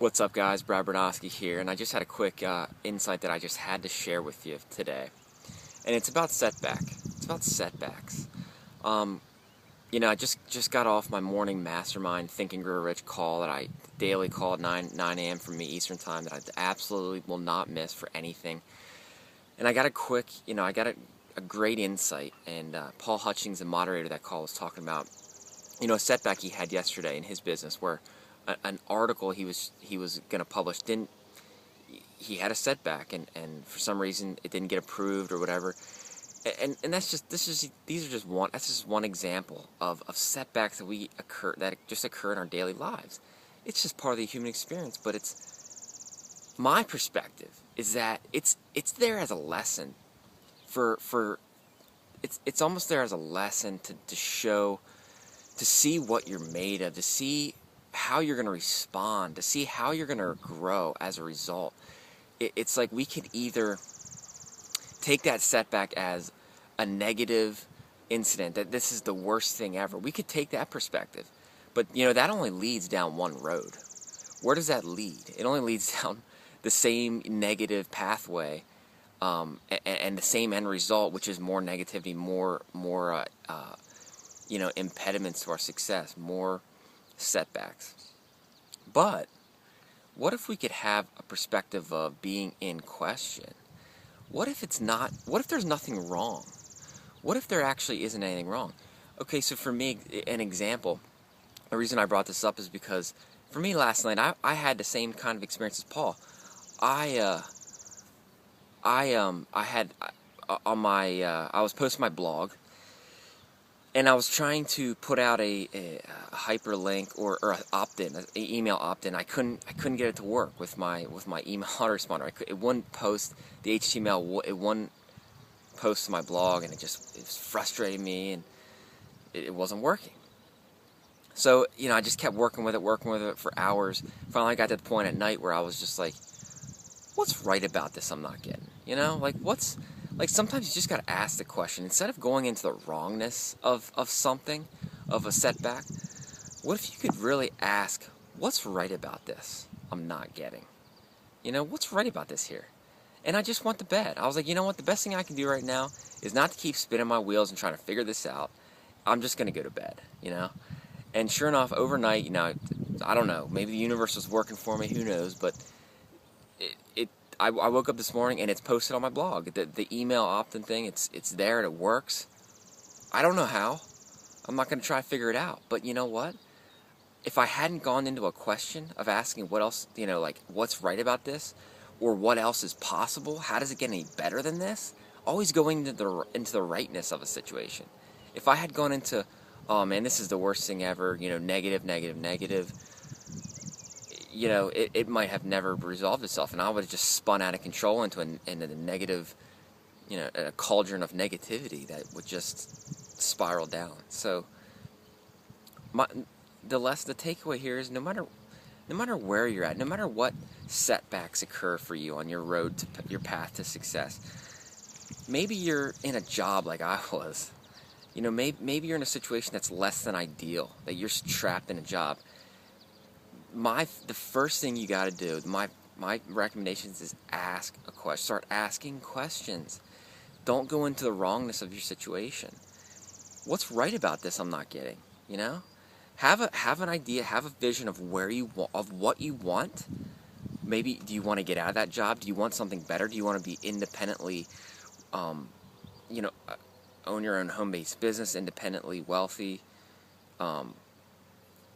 What's up, guys? Brad Bernowski here, and I just had a quick insight that I just had to share with you today, and it's about setback. It's about setbacks. I just got off my morning mastermind Think and Grow Rich call that I daily call at 9 a.m. for me Eastern Time that I absolutely will not miss for anything. And I got a great insight, and Paul Hutchings, the moderator of that call, was talking about a setback he had yesterday in his business where an article he was going to publish he had a setback, and for some reason it didn't get approved or whatever, and that's just one example of setbacks that just occur in our daily lives. It's just part of the human experience, but it's my perspective is that it's there as a lesson it's almost there as a lesson to show, to see what you're made of, to see how you're going to respond, to see how you're going to grow as a result. It's like we could either take that setback as a negative incident, that this is the worst thing ever. We could take that perspective. But, that only leads down one road. Where does that lead? It only leads down the same negative pathway, and the same end result, which is more negativity, more impediments to our success, more setbacks. But what if we could have a perspective of being in question? What if there's nothing wrong? What if there actually isn't anything wrong? Okay, so for me, an example, the reason I brought this up is because for me last night, I had the same kind of experience as Paul. I was posting my blog, and I was trying to put out a hyperlink or an opt-in, an email opt-in. I couldn't get it to work with my email autoresponder. It wouldn't post the HTML. It wouldn't post to my blog, and it was frustrating me, and it wasn't working. So I just kept working with it for hours. Finally, I got to the point at night where I was just like, what's right about this I'm not getting? Sometimes you just got to ask the question. Instead of going into the wrongness of something, of a setback, what if you could really ask, what's right about this I'm not getting? What's right about this here? And I just went to bed. I was like, what, the best thing I can do right now is not to keep spinning my wheels and trying to figure this out. I'm just going to go to bed, And sure enough, overnight, I don't know, maybe the universe was working for me, who knows, but I woke up this morning and it's posted on my blog. The email opt-in thing, it's there and it works. I don't know how. I'm not going to try to figure it out. But you know what? If I hadn't gone into a question of asking what else, what's right about this, or what else is possible, how does it get any better than this? Always going into the rightness of a situation. If I had gone into, oh man, this is the worst thing ever, negative, it might have never resolved itself, and I would have just spun out of control into a negative, a cauldron of negativity that would just spiral down. So, the takeaway here is no matter where you're at, no matter what setbacks occur for you on your road to your path to success, maybe you're in a job like I was. Maybe you're in a situation that's less than ideal, that you're trapped in a job. The first thing you got to do, my recommendations is ask a question. Start asking questions. Don't go into the wrongness of your situation. What's right about this I'm not getting? Have an idea, have a vision of what you want. Maybe, do you want to get out of that job? Do you want something better? Do you want to be independently, own your own home-based business, independently wealthy,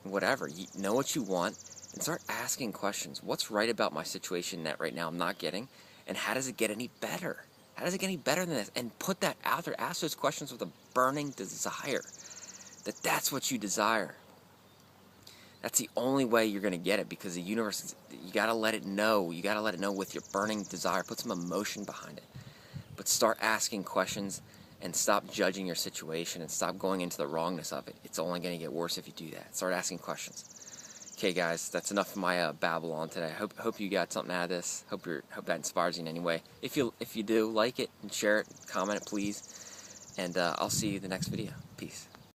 whatever. You know what you want, and start asking questions. What's right about my situation that right now I'm not getting, and how does it get any better? How does it get any better than this? And put that out there. Ask those questions with a burning desire. That's what you desire. That's the only way you're going to get it, because the universe, you got to let it know. You got to let it know with your burning desire. Put some emotion behind it. But start asking questions and stop judging your situation and stop going into the wrongness of it. It's only going to get worse if you do that. Start asking questions. Okay, guys, that's enough of my babble on today. Hope you got something out of this. Hope that inspires you in any way. If you do, like it and share it, comment it, please. And I'll see you in the next video. Peace.